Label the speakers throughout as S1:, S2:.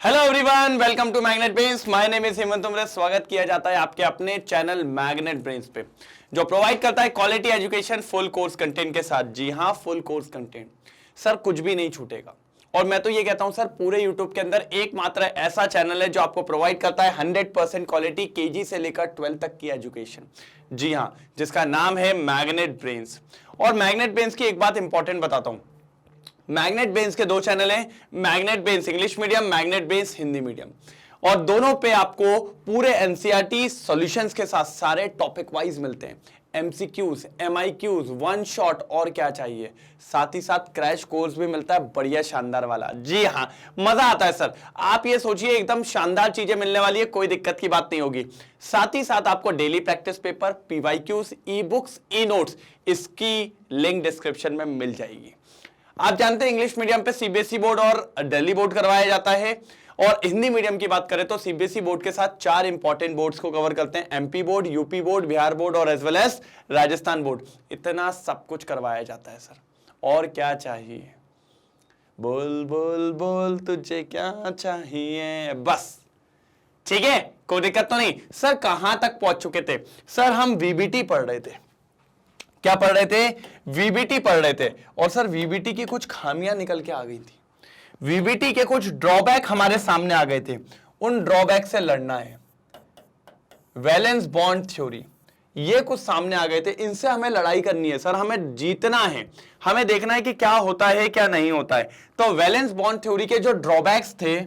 S1: Hello everyone, welcome to magnet brains. My name is Hemant Tumre. स्वागत किया जाता है आपके अपने चैनल मैग्नेट ब्रेन्स पे, जो प्रोवाइड करता है quality education full course content के साथ। जी हाँ, फुल कोर्स कंटेंट सर, कुछ भी नहीं छूटेगा। और मैं तो ये कहता हूं सर, पूरे यूट्यूब के अंदर एकमात्र ऐसा चैनल है जो आपको प्रोवाइड करता है 100% क्वालिटी केजी से लेकर 12 तक की एजुकेशन। जी हाँ, जिसका नाम है मैग्नेट ब्रेन्स। और मैग्नेट ब्रेन्स की एक बात इंपॉर्टेंट बताता हूं, मैग्नेट ब्रेन्स के दो चैनल हैं, magnet brains English medium, magnet brains Hindi medium. और दोनों पे आपको पूरे एनसीईआरटी सॉल्यूशंस के साथ सारे टॉपिक वाइज मिलते हैं, एमसीक्यूज, एमआईक्यूज, वन शॉट और क्या चाहिए। साथ ही साथ क्रैश कोर्स भी मिलता है, बढ़िया शानदार वाला। जी हाँ, मजा आता है सर। आप ये सोचिए, एकदम शानदार चीजें मिलने वाली है, कोई दिक्कत की बात नहीं होगी। साथ ही साथ आपको daily practice paper, PYQs, e books, e notes, इसकी लिंक डिस्क्रिप्शन में मिल जाएगी। आप जानते हैं इंग्लिश मीडियम पे सीबीएसई बोर्ड और दिल्ली बोर्ड करवाया जाता है। और हिंदी मीडियम की बात करें तो सीबीएसई बोर्ड के साथ 4 इंपॉर्टेंट बोर्ड्स को कवर करते हैं, MP board, UP board, Bihar board और as well as Rajasthan board. इतना सब कुछ करवाया जाता है सर, और क्या चाहिए। बोल बोल बोल तुझे क्या चाहिए, बस। ठीक है, कोई दिक्कत तो नहीं। सर कहां तक पहुंच चुके थे सर? हम वीबीटी पढ़ रहे थे। क्या पढ़ रहे थे? वीबीटी पढ़ रहे थे। और सर वीबीटी की कुछ खामियां निकल के आ गई थी, वीबीटी के कुछ ड्रॉबैक हमारे सामने आ गए थे। उन ड्रॉबैक से लड़ना है। वैलेंस बॉन्ड थ्योरी, ये कुछ सामने आ गए थे, इनसे हमें लड़ाई करनी है सर, हमें जीतना है। हमें देखना है कि क्या होता है क्या नहीं होता है। तो वैलेंस बॉन्ड थ्योरी के जो ड्रॉबैक्स थे,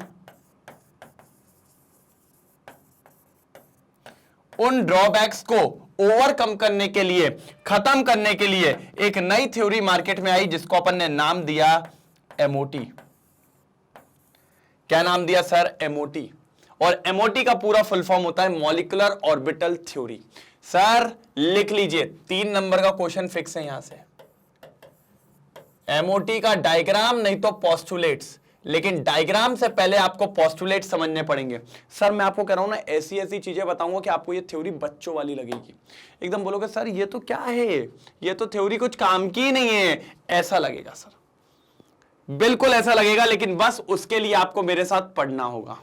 S1: उन ड्रॉबैक्स को ओवरकम करने के लिए, खत्म करने के लिए एक नई थ्योरी मार्केट में आई, जिसको अपन ने नाम दिया एमओटी। क्या नाम दिया सर? एमओटी। और एमओटी का पूरा फुल फॉर्म होता है मॉलिक्यूलर ऑर्बिटल थ्योरी। सर लिख लीजिए, 3 नंबर का क्वेश्चन फिक्स है यहां से। एमओटी का डायग्राम नहीं तो पोस्टुलेट्स, लेकिन डायग्राम से पहले आपको पोस्टुलेट समझने पड़ेंगे। सर मैं आपको कह रहा हूं ना, ऐसी ऐसी चीजें बताऊंगा कि आपको ये थ्योरी बच्चों वाली लगेगी। एकदम बोलोगे सर ये तो क्या है, ये तो थ्योरी कुछ काम की नहीं है, ऐसा लगेगा सर, बिल्कुल ऐसा लगेगा। लेकिन बस उसके लिए आपको मेरे साथ पढ़ना होगा,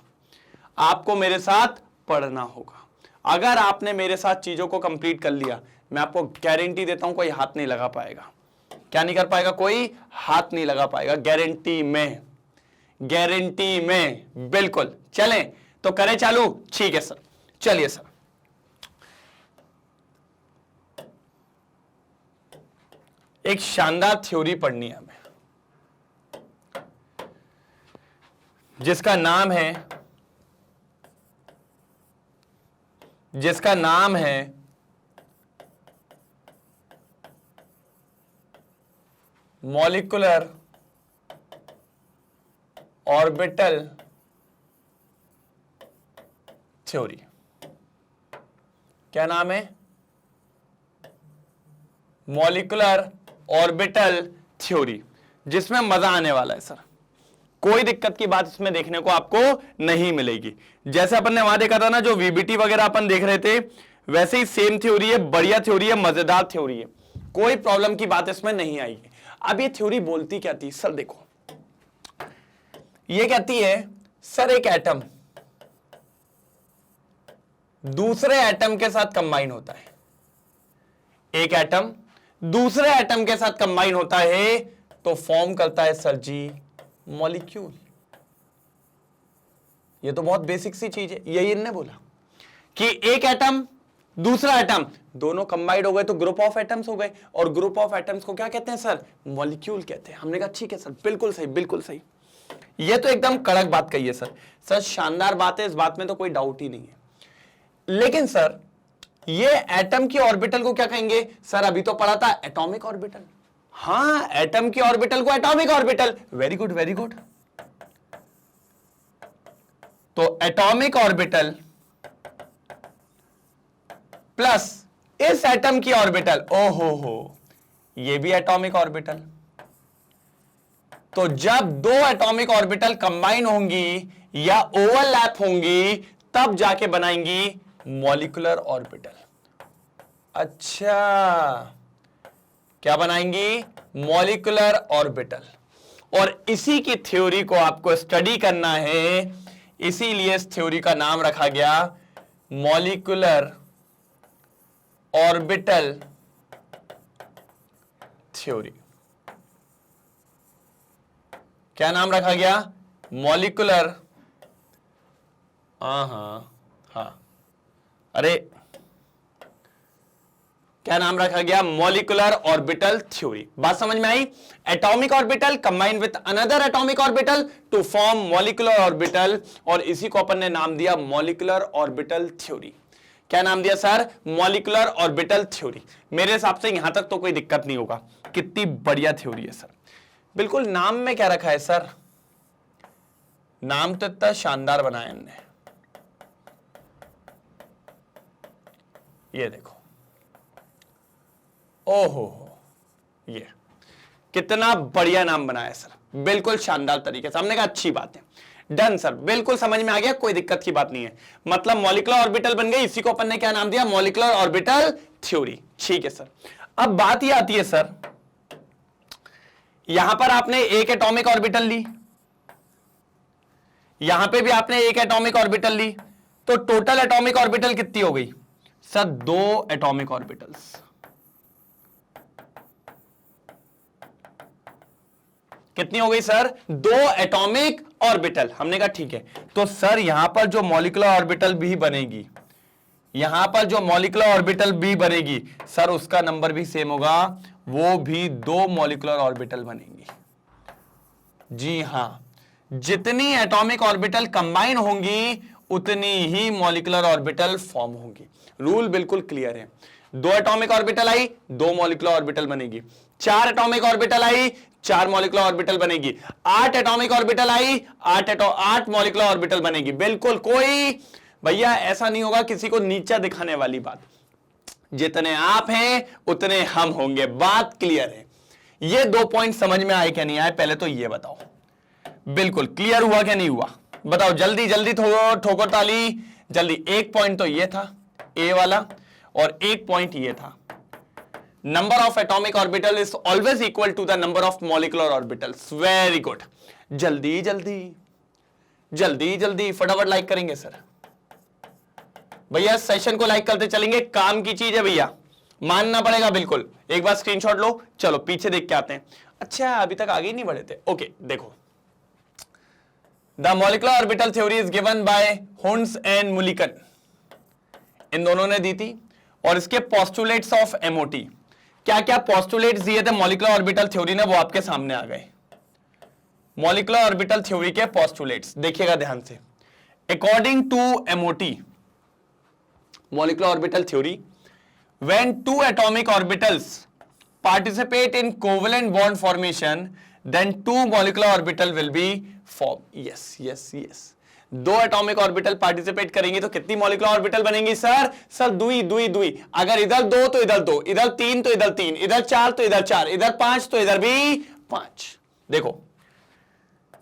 S1: आपको मेरे साथ पढ़ना होगा। अगर आपने मेरे साथ चीजों को कंप्लीट कर लिया, मैं आपको गारंटी देता हूं कोई हाथ नहीं लगा पाएगा। क्या नहीं कर पाएगा? कोई हाथ नहीं लगा पाएगा, गारंटी में, गारंटी में, बिल्कुल। चलें तो करें चालू? ठीक है सर, चलिए सर। एक शानदार थ्योरी पढ़नी है हमें, जिसका नाम है मॉलिक्यूलर ऑर्बिटल थ्योरी। क्या नाम है? मॉलिक्यूलर ऑर्बिटल थ्योरी, जिसमें मजा आने वाला है सर। कोई दिक्कत की बात इसमें देखने को आपको नहीं मिलेगी। जैसे अपन ने वहां देखा था ना, जो वीबीटी वगैरह अपन देख रहे थे, वैसे ही सेम थ्योरी है, बढ़िया थ्योरी है, मजेदार थ्योरी है, कोई प्रॉब्लम की बात इसमें नहीं आएगी। अब ये थ्योरी बोलती क्या थी सर? देखो, ये कहती है सर, एक एटम दूसरे एटम के साथ कंबाइन होता है, एक एटम दूसरे एटम के साथ कंबाइन होता है तो फॉर्म करता है सर जी मॉलिक्यूल। ये तो बहुत बेसिक सी चीज है, यही इनने बोला कि एक एटम दूसरा एटम दोनों कंबाइंड हो गए तो ग्रुप ऑफ एटम्स हो गए, और ग्रुप ऑफ एटम्स को क्या कहते हैं सर? मॉलिक्यूल कहते हैं। हमने कहा ठीक है सर, बिल्कुल सही, बिल्कुल सही। ये तो एकदम कड़क बात कही है सर, सर शानदार बात है, इस बात में तो कोई डाउट ही नहीं है। लेकिन सर ये एटम की ऑर्बिटल को क्या कहेंगे सर? अभी तो पढ़ा था एटॉमिक ऑर्बिटल। हाँ, एटम की ऑर्बिटल को atomic orbital. Very good, very good. तो एटॉमिक ऑर्बिटल प्लस इस एटम की ऑर्बिटल, ओहो, ये भी एटॉमिक ऑर्बिटल। तो जब दो एटॉमिक ऑर्बिटल कंबाइन होंगी या ओवरलैप होंगी, तब जाके बनाएंगी मॉलिक्यूलर ऑर्बिटल। अच्छा, क्या बनाएंगी? Molecular orbital. और इसी की थ्योरी को आपको स्टडी करना है इसीलिए इस थ्योरी का नाम रखा गया मॉलिक्यूलर ऑर्बिटल थ्योरी। क्या नाम रखा गया? मॉलिक्यूलर, हाँ, अरे क्या नाम रखा गया? Molecular orbital theory. बात समझ में आई? Atomic orbital combined with another atomic orbital to form molecular orbital, और इसी को अपन ने नाम दिया मॉलिक्यूलर ऑर्बिटल थ्योरी। क्या नाम दिया सर? Molecular orbital theory. मेरे हिसाब से यहां तक तो कोई दिक्कत नहीं होगा। कितनी बढ़िया थ्योरी है सर। बिल्कुल, नाम में क्या रखा है सर? नाम तो इतना शानदार बनाया हमने। ये देखो, ओहो, ये कितना बढ़िया नाम बनाया सर, बिल्कुल शानदार तरीके से। हमने कहा अच्छी बात है, डन सर, बिल्कुल समझ में आ गया, कोई दिक्कत की बात नहीं है। मतलब मॉलिक्यूलर ऑर्बिटल बन गई, इसी को अपन ने क्या नाम दिया? Molecular orbital theory. ठीक है सर। अब बात ये आती है सर, यहां पर आपने एक एटॉमिक ऑर्बिटल ली, यहां पे भी आपने एक एटॉमिक ऑर्बिटल ली, तो टोटल एटॉमिक ऑर्बिटल कितनी हो गई सर? 2 atomic orbitals. कितनी हो गई सर? 2 atomic orbital. हमने कहा ठीक है, तो सर यहां पर जो मॉलिक्यूलर ऑर्बिटल भी बनेगी, यहां पर जो मॉलिक्यूलर ऑर्बिटल भी बनेगी सर, उसका नंबर भी सेम होगा, वो भी 2 मॉलिक्यूलर ऑर्बिटल बनेंगी। जी हां, जितनी एटॉमिक ऑर्बिटल कंबाइन होंगी उतनी ही मॉलिक्यूलर ऑर्बिटल फॉर्म होंगी। रूल बिल्कुल क्लियर है। 2 एटॉमिक ऑर्बिटल आई, 2 मॉलिक्यूलर ऑर्बिटल बनेगी। 4 एटॉमिक ऑर्बिटल आई, 4 मॉलिक्यूलर ऑर्बिटल बनेगी। 8 एटॉमिक ऑर्बिटल आई, 8 मॉलिक्यूलर ऑर्बिटल बनेगी। बिल्कुल, कोई भैया ऐसा नहीं होगा किसी को नीचा दिखाने वाली बात। जितने आप हैं उतने हम होंगे, बात क्लियर है। ये 2 पॉइंट समझ में आए क्या नहीं आए, पहले तो ये बताओ। बिल्कुल क्लियर हुआ क्या नहीं हुआ? बताओ जल्दी जल्दी, ठोकर ताली जल्दी। एक पॉइंट तो ये था ए वाला, और एक पॉइंट ये था, number of atomic orbital is always equal to the number of molecular orbitals. Very good. जल्दी जल्दी जल्दी जल्दी फटाफट लाइक करेंगे सर भैया, सेशन को लाइक करते चलेंगे, काम की चीज है भैया, मानना पड़ेगा। बिल्कुल, एक बार स्क्रीनशॉट लो। चलो पीछे देख के आते हैं। अच्छा, अभी तक आगे ही नहीं बढ़े थे। ओके, देखो, the molecular orbital theory is given by Hund's and Mulliken, इन दोनों ने दी थी। और इसके पोस्टुलेट्स ऑफ एमओटी, क्या क्या पोस्टुलेट्स दिए थे मॉलिक्यूलर ऑर्बिटल थ्योरी ने, वो आपके सामने आ गए। मॉलिक्यूलर ऑर्बिटल थ्योरी के पोस्टुलेट्स देखिएगा ध्यान से। According to MOT molecular orbital theory, when 2 atomic orbitals participate in covalent bond formation, then 2 molecular orbital will be formed. yes yes yes, 2 atomic orbital participate करेंगी तो कितनी मॉलिक्यूलर ऑर्बिटल बनेंगी sir? Sir दुई दुई दुई। अगर इधर 2 तो इधर 2, इधर 3 तो इधर 3, इधर 4 तो इधर 4, इधर 5 तो इधर भी 5। देखो,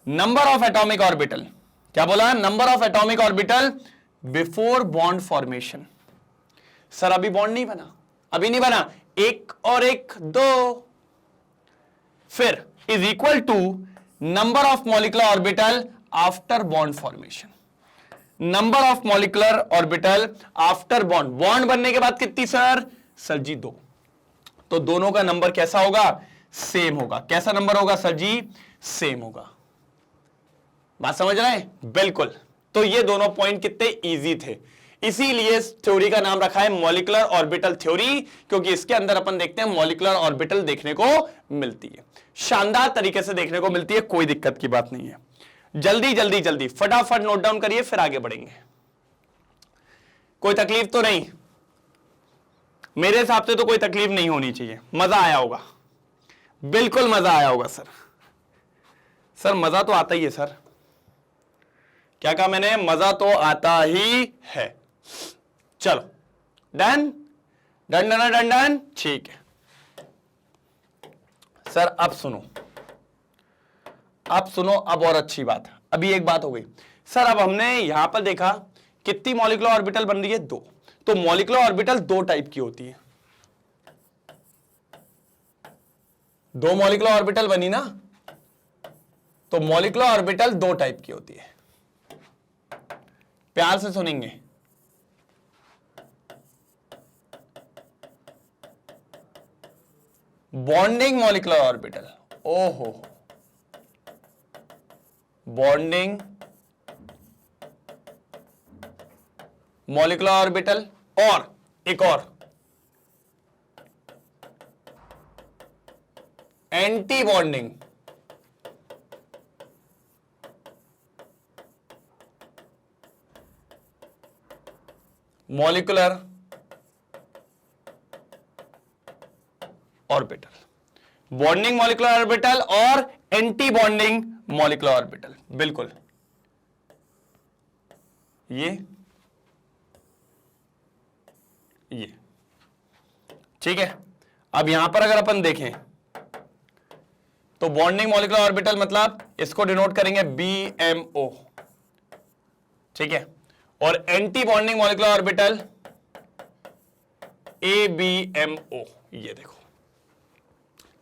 S1: नंबर ऑफ एटॉमिक ऑर्बिटल, क्या बोला? Number of atomic orbital before bond formation. Sir अभी बॉन्ड नहीं बना, अभी नहीं बना, 1 और 1 2, फिर is equal to number of molecular orbital after bond formation. Number of molecular orbital after bond, bond बनने के बाद कितनी सर? सर जी 2। तो दोनों का नंबर कैसा होगा? सेम होगा। कैसा नंबर होगा सर जी? सेम होगा। बात समझ रहे हैं? बिल्कुल। तो ये दोनों पॉइंट कितने इजी थे, इसीलिए इस थ्योरी का नाम रखा है मॉलिक्यूलर ऑर्बिटल थ्योरी, क्योंकि इसके अंदर अपन देखते हैं मॉलिक्यूलर ऑर्बिटल देखने को मिलती है, शानदार तरीके से देखने को मिलती है, कोई दिक्कत की बात नहीं है। जल्दी जल्दी जल्दी फटाफट नोट डाउन करिए, फिर आगे बढ़ेंगे। कोई तकलीफ तो नहीं? मेरे हिसाब से तो कोई तकलीफ नहीं होनी चाहिए। मजा आया होगा, बिल्कुल मजा आया होगा सर। सर मजा तो आता ही है सर। क्या कहा मैंने? मजा तो आता ही है। चलो done done done done done, ठीक है सर। अब सुनो, अब सुनो, अब और अच्छी बात। अभी एक बात हो गई सर, अब हमने यहां पर देखा कितनी मॉलिक्यूलर ऑर्बिटल बन रही है? 2। तो मॉलिक्यूलर ऑर्बिटल 2 टाइप की होती है। 2 मॉलिक्यूलर ऑर्बिटल बनी ना, तो मॉलिक्यूलर ऑर्बिटल 2 टाइप की होती है। प्यार से सुनेंगे। बॉन्डिंग मॉलिक्यूलर ऑर्बिटल, ओहो, बॉन्डिंग मॉलिक्यूलर ऑर्बिटल, और एक और anti bonding molecular orbital, bonding molecular orbital और एंटी बॉन्डिंग मॉलिक्यूलर ऑर्बिटल, बिल्कुल ये ठीक है। अब यहां पर अगर अपन देखें तो बॉन्डिंग मॉलिक्यूलर ऑर्बिटल मतलब इसको डिनोट करेंगे BMO, ठीक है, और anti bonding molecular orbital ABMO। ये देखो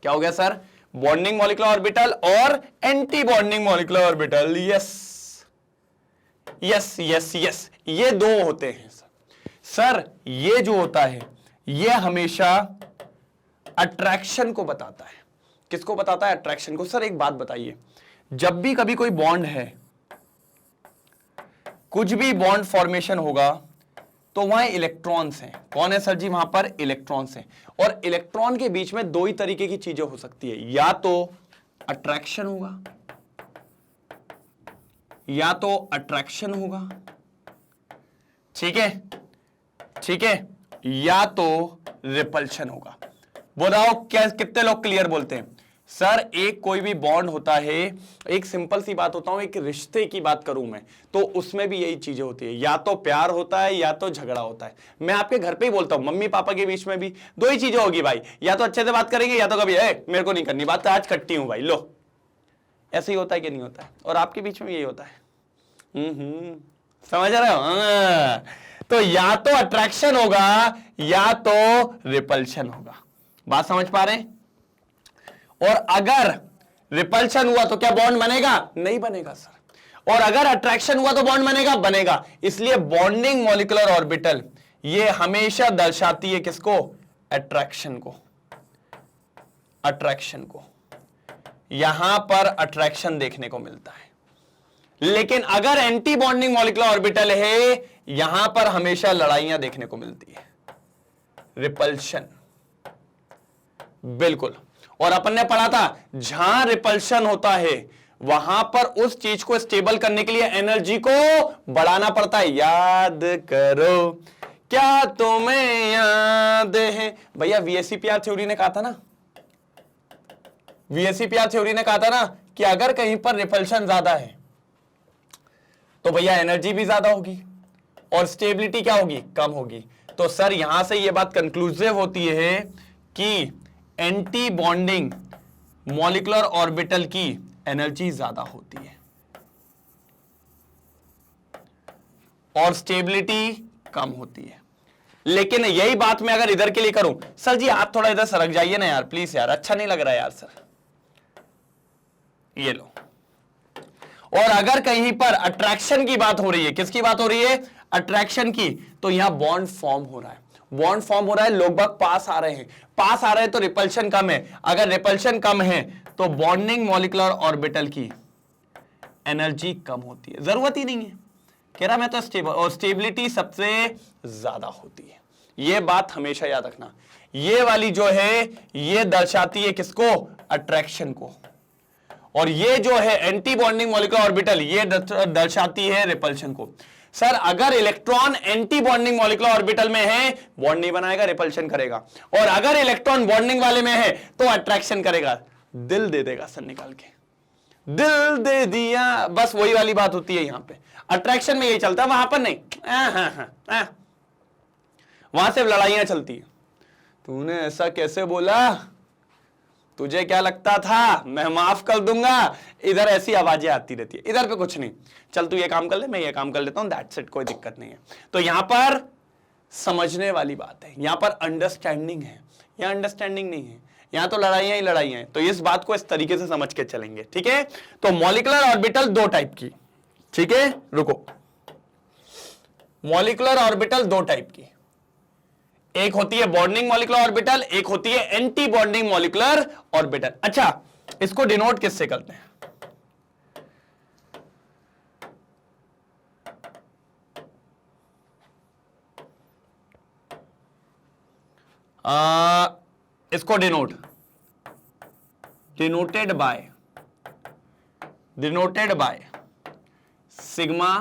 S1: क्या हो गया सर, बॉन्डिंग मॉलिक्यूलर ऑर्बिटल और anti bonding molecular orbital. Yes yes yes yes, ये दो होते हैं सर। ये जो होता है ये हमेशा अट्रैक्शन को बताता है। किसको बताता है? अट्रैक्शन को। सर एक बात बताइए, जब भी कभी कोई बॉन्ड है, कुछ भी बॉन्ड फॉर्मेशन होगा तो वहां इलेक्ट्रॉन्स हैं। कौन है सर जी? वहां पर इलेक्ट्रॉन्स हैं। और इलेक्ट्रॉन के बीच में दो ही तरीके की चीजें हो सकती है, या तो अट्रैक्शन होगा, या तो अट्रैक्शन होगा, ठीक है, ठीक है, या तो रिपल्शन होगा। बताओ क्या कितने लोग क्लियर बोलते हैं? सर एक कोई भी बॉन्ड होता है, एक सिंपल सी बात होता हूं, एक रिश्ते की बात करूं मैं तो उसमें भी यही चीजें होती है, या तो प्यार होता है या तो झगड़ा होता है। मैं आपके घर पे ही बोलता हूं, मम्मी पापा के बीच में भी दो ही चीजें होगी भाई, या तो अच्छे से बात करेंगे या तो कभी मेरे को नहीं करनी बात, आज कट्टी हूं भाई, लो। ऐसे ही होता है कि नहीं होता है? और आपके बीच में यही होता है। समझ रहे हो? तो या तो अट्रैक्शन होगा या तो रिपल्शन होगा। बात समझ पा रहे हैं? और अगर रिपल्शन हुआ तो क्या बॉन्ड बनेगा? नहीं बनेगा सर। और अगर अट्रैक्शन हुआ तो बॉन्ड बनेगा? बनेगा। इसलिए बॉन्डिंग मॉलिक्यूलर ऑर्बिटल ये हमेशा दर्शाती है किसको? अट्रैक्शन को। अट्रैक्शन को यहां पर अट्रैक्शन देखने को मिलता है। लेकिन अगर एंटी बॉन्डिंग मॉलिक्यूलर ऑर्बिटल है, यहां पर हमेशा लड़ाइयां देखने को मिलती है, रिपल्शन, बिल्कुल। और अपन ने पढ़ा था जहां रिपल्शन होता है वहां पर उस चीज को स्टेबल करने के लिए एनर्जी को बढ़ाना पड़ता है। याद करो क्या तुम्हें याद है भैया, VSEPR थ्योरी ने कहा था ना, VSEPR थ्योरी ने कहा था ना कि अगर कहीं पर रिपल्शन ज्यादा है तो भैया एनर्जी भी ज्यादा होगी और स्टेबिलिटी क्या होगी? कम होगी। तो सर यहां से यह बात कंक्लूसिव होती है कि एंटी बॉन्डिंग मॉलिक्यूलर ऑर्बिटल की एनर्जी ज्यादा होती है और स्टेबिलिटी कम होती है। लेकिन यही बात मैं अगर इधर के लिए करूं, सर जी आप थोड़ा इधर सरक जाइए ना यार प्लीज यार, अच्छा नहीं लग रहा है यार सर, ये लो। और अगर कहीं पर अट्रैक्शन की बात हो रही है, किसकी बात हो रही है? अट्रैक्शन की, तो यहां बॉन्ड फॉर्म हो रहा है, बॉन्ड फॉर्म हो रहा है, लोग बाग पास आ रहे हैं, पास आ रहे हैं तो रिपल्शन कम है। अगर रिपल्शन कम है तो बॉन्डिंग मॉलिक्यूलर ऑर्बिटल की एनर्जी कम होती है, जरूरत ही नहीं है, कह रहा मैं तो स्टेबल, और स्टेबिलिटी सबसे ज्यादा होती है। यह बात हमेशा याद रखना। ये वाली जो है ये दर्शाती है किसको? अट्रैक्शन को। और ये जो है एंटी बॉन्डिंग मॉलिक्यूलर ऑर्बिटल ये दर्शाती है रिपल्शन को। सर अगर electron anti bonding molecular orbital में है, बॉन्ड नहीं बनाएगा, रिपल्शन करेगा। और अगर इलेक्ट्रॉन बॉन्डिंग वाले में है तो अट्रैक्शन करेगा, दिल दे देगा सर निकाल के, दिल दे दिया, बस वही वाली बात होती है यहां पे। अट्रैक्शन में यही चलता है, वहां पर नहीं, वहां सिर्फ लड़ाइयां चलती है। तूने ऐसा कैसे बोला, तुझे क्या लगता था मैं माफ कर दूंगा, इधर ऐसी आवाजें आती रहती है। इधर पे कुछ नहीं, चल तू ये काम कर ले, मैं ये काम कर लेता हूं, दैट्स इट, कोई दिक्कत नहीं है। तो यहां पर समझने वाली बात है, यहां पर अंडरस्टैंडिंग है, यहां अंडरस्टैंडिंग नहीं है, यहां तो लड़ाइयां ही लड़ाइयां हैं। तो इस बात को इस तरीके से समझ के चलेंगे, ठीक है। तो मॉलिक्यूलर ऑर्बिटल दो टाइप की, ठीक है, रुको मॉलिक्यूलर ऑर्बिटल दो टाइप की, एक होती है बॉन्डिंग मॉलिक्यूलर ऑर्बिटल, एक होती है एंटी बॉन्डिंग मॉलिक्यूलर ऑर्बिटल। अच्छा, इसको डिनोट किससे करते हैं? इसको डिनोटेड बाय सिग्मा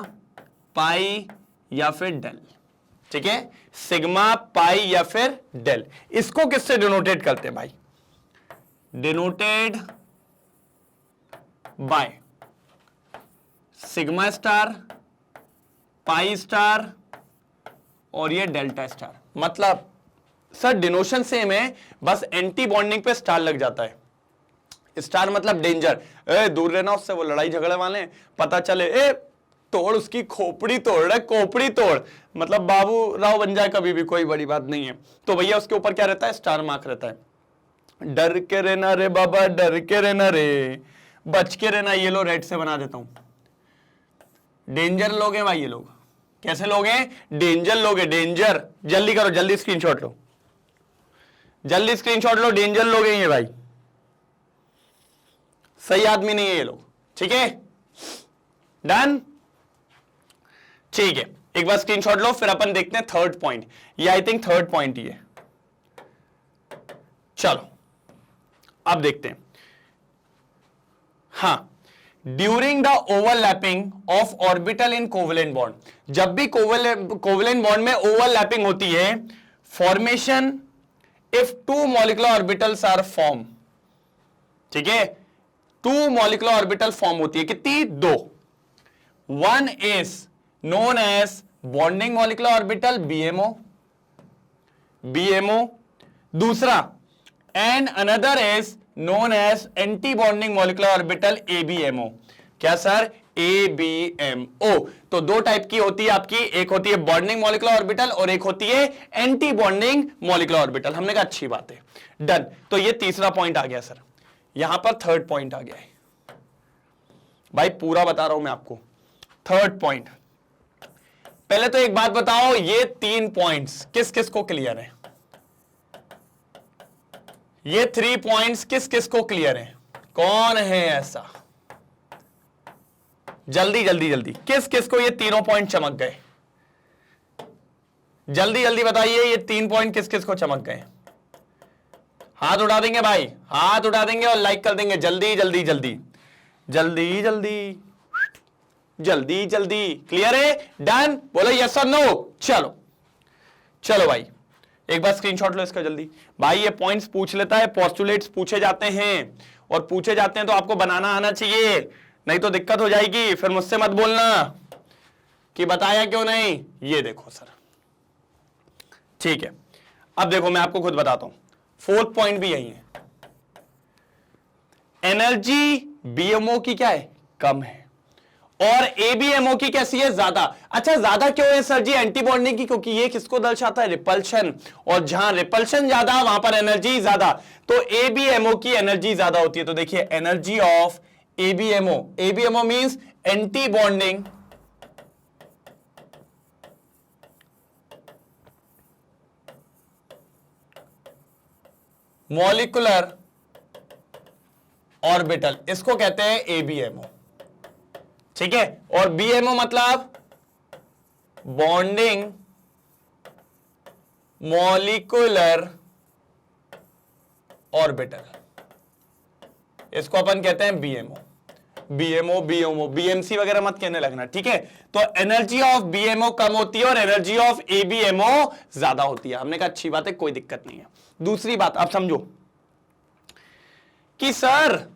S1: पाई या फिर डेल। ठीक है, सिग्मा पाई या फिर डेल। इसको किससे डिनोटेड करते हैं भाई? Denoted by sigma star, pi star और ये डेल्टा स्टार। मतलब सर डिनोशन सेम है, बस एंटी बॉन्डिंग पे स्टार लग जाता है। स्टार मतलब डेंजर, दूर रहना उससे, वो लड़ाई झगड़े वाले, पता चले तोड़ उसकी खोपड़ी तोड़ रहा है, खोपड़ी तोड़, मतलब बाबू राव बन जाए कभी भी, कोई बड़ी बात नहीं है। तो भैया उसके ऊपर क्या रहता है? स्टार मार्क रहता है। डर के रहना रे बाबा, डर के रहना रे, बच के रहना। ये लो रेड से बना देता हूं। डेंजर लोग हैं भाई ये लोग। कैसे लोग हैं? डेंजर लोग हैं, डेंजर। जल्दी करो, जल्दी स्क्रीनशॉट लो, जल्दी स्क्रीनशॉट लो। डेंजर लोग हैं ये भाई, सही आदमी नहीं है ये लोग। ठीक है, डन। ठीक है, एक बार स्क्रीनशॉट लो, फिर अपन देखते हैं थर्ड पॉइंट। ये आई थिंक थर्ड पॉइंट ही है। चलो अब देखते हैं। हाँ, during the overlapping of orbital in covalent bond, जब भी कोवेलेंट बॉन्ड में ओवरलैपिंग होती है, formation of two molecular orbitals are form. ठीक है, टू मॉलिक्यूलर ऑर्बिटल फॉर्म होती है, कितनी? दो। One is known as bonding molecular orbital BMO, दूसरा and another is known as anti bonding molecular orbital ABMO. क्या सर? एबीएमओ। तो दो टाइप की होती है आपकी, एक होती है बॉन्डिंग मॉलिक्यूलर ऑर्बिटल और एक होती है एंटी बॉन्डिंग मॉलिक्यूलर ऑर्बिटल। हमने कहा अच्छी बात है, डन। तो ये तीसरा पॉइंट आ गया सर, यहां पर थर्ड पॉइंट आ गया है भाई, पूरा बता रहा हूं मैं आपको। थर्ड पॉइंट, पहले तो एक बात बताओ, ये 3 पॉइंट्स किस किस को क्लियर है? ये 3 पॉइंट्स किस किस को क्लियर है? कौन है ऐसा? जल्दी जल्दी जल्दी, किस किस को ये तीनों पॉइंट चमक गए? जल्दी जल्दी बताइए, ये 3 पॉइंट किस किस को चमक गए? हाथ उठा देंगे भाई, हाथ उठा देंगे और लाइक कर देंगे। जल्दी जल्दी जल्दी जल्दी जल्दी जल्दी जल्दी। क्लियर है? डन? बोलो यस और नो। चलो चलो भाई, एक बार स्क्रीनशॉट लो इसका जल्दी। भाई ये पॉइंट्स पूछ लेता है, पोस्टुलेट्स पूछे जाते हैं, और पूछे जाते हैं तो आपको बनाना आना चाहिए, नहीं तो दिक्कत हो जाएगी। फिर मुझसे मत बोलना कि बताया क्यों नहीं। ये देखो सर, ठीक है, अब देखो मैं आपको खुद बताता हूं। फोर्थ पॉइंट भी यही है, एनर्जी बीएमओ की क्या है? कम है, और एबीएमओ की कैसी है? ज्यादा। अच्छा, ज्यादा क्यों है सर जी एंटी बॉन्डिंग की? क्योंकि ये किसको दर्शाता है? रिपल्शन, और जहां रिपल्शन ज्यादा वहां पर एनर्जी ज्यादा, तो एबीएमओ की एनर्जी ज्यादा होती है। तो देखिए energy of ABMO, ABMO means anti bonding molecular orbital, इसको कहते हैं एबीएमओ। ठीक है, और बीएमओ मतलब बॉन्डिंग मॉलिक्यूलर ऑर्बिटल, इसको अपन कहते हैं बीएमओ। बीएमओ बीएमओ बीएमसी वगैरह मत कहने लगना, ठीक है। तो एनर्जी ऑफ बीएमओ कम होती है और एनर्जी ऑफ एबीएमओ ज्यादा होती है। हमने कहा अच्छी बात है, कोई दिक्कत नहीं है। दूसरी बात आप समझो कि सर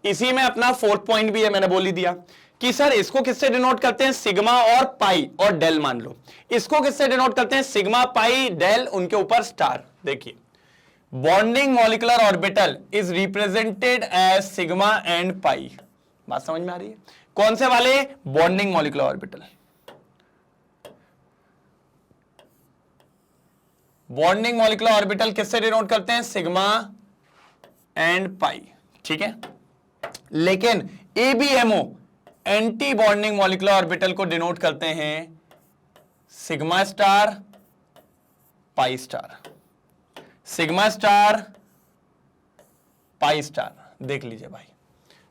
S1: इसी में अपना फोर्थ पॉइंट भी है, मैंने बोल ही दिया कि सर इसको किससे डिनोट करते हैं? सिग्मा और पाई और डेल मान लो। इसको किससे डिनोट करते हैं? सिग्मा पाई डेल, उनके ऊपर स्टार। देखिए bonding molecular orbital is represented as sigma and pi. बात समझ में आ रही है? कौन से वाले? Bonding molecular orbital. Bonding molecular orbital किससे डिनोट करते हैं? सिग्मा एंड पाई, ठीक है। लेकिन ABMO anti bonding molecular orbital को डिनोट करते हैं sigma star pi star, sigma star pi star, देख लीजिए भाई,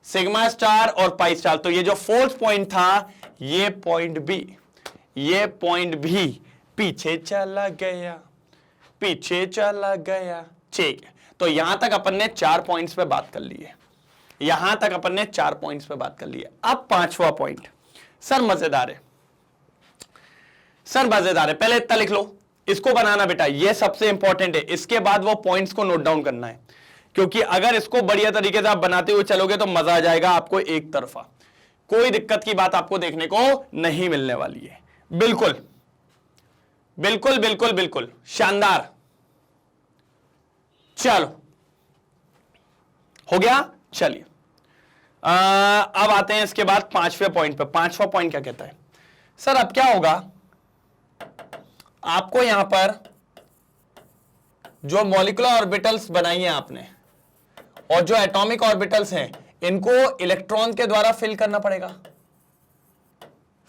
S1: सिग्मा स्टार और पाई स्टार। तो ये जो फोर्थ पॉइंट था, ये पॉइंट भी पीछे चला गया, पीछे चला गया। ठीक है, तो यहां तक अपन ने 4 पॉइंट्स पे बात कर ली है, यहां तक अपन ने 4 पॉइंट्स पे बात कर ली है। अब 5वां पॉइंट सर मजेदार है, सर मजेदार है, पहले इतना लिख लो, इसको बनाना बेटा, ये सबसे इंपॉर्टेंट है। इसके बाद वो पॉइंट्स को नोट डाउन करना है, क्योंकि अगर इसको बढ़िया तरीके से आप बनाते हुए चलोगे तो मजा आ जाएगा आपको एक तरफा, कोई दिक्कत की बात आपको देखने को नहीं मिलने वाली है। बिल्कुल बिल्कुल बिल्कुल बिल्कुल शानदार। चलो हो गया, चलिए अब आते हैं इसके बाद 5वें पॉइंट पे। 5वां पॉइंट क्या कहता है सर? अब क्या होगा, आपको यहां पर जो मॉलिक्यूलर ऑर्बिटल्स बनाई हैं आपने और जो एटॉमिक ऑर्बिटल्स हैं, इनको इलेक्ट्रॉन के द्वारा फिल करना पड़ेगा।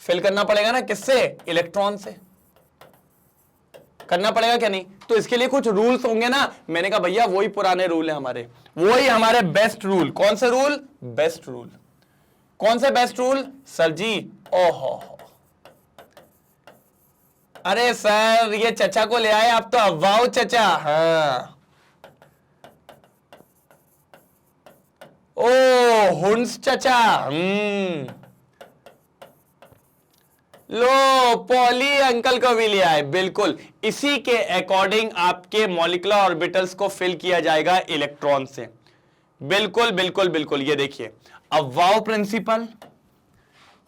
S1: फिल करना पड़ेगा ना, किससे? इलेक्ट्रॉन से करना पड़ेगा क्या नहीं? तो इसके लिए कुछ रूल्स होंगे ना। मैंने कहा भैया वही पुराने रूल है हमारे, वही हमारे बेस्ट रूल। कौन से रूल? Best rule. कौन से बेस्ट रूल सर जी? ओहो, अरे सर ये चचा को ले आए आप तो, वाओ चचा। हाँ, ओ हुंस चचा। लो पॉली अंकल को भी लिया है। बिल्कुल इसी के अकॉर्डिंग आपके मॉलिक्यूलर ऑर्बिटल्स को फिल किया जाएगा इलेक्ट्रॉन से। बिल्कुल बिल्कुल बिल्कुल, ये देखिए, अब वाओ प्रिंसिपल,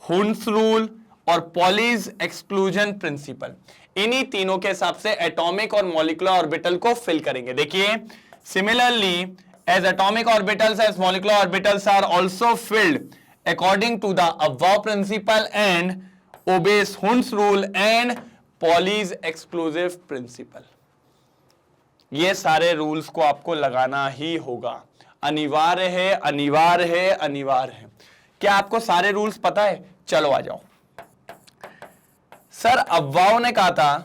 S1: हुंस रूल और पॉलीज एक्सक्लूजन प्रिंसिपल, इन्हीं तीनों के हिसाब से एटॉमिक और मॉलिक्यूलर ऑर्बिटल को फिल करेंगे। देखिए, similarly as atomic orbitals as molecular orbitals are also filled according to the above principle and obeys Hund's rule and Pauli's exclusive principle। ये सारे रूल्स को आपको लगाना ही होगा, अनिवार्य है, अनिवार्य है, अनिवार्य है। क्या आपको सारे रूल्स पता है? चलो आ जाओ। सर अब्बाओ ने कहा था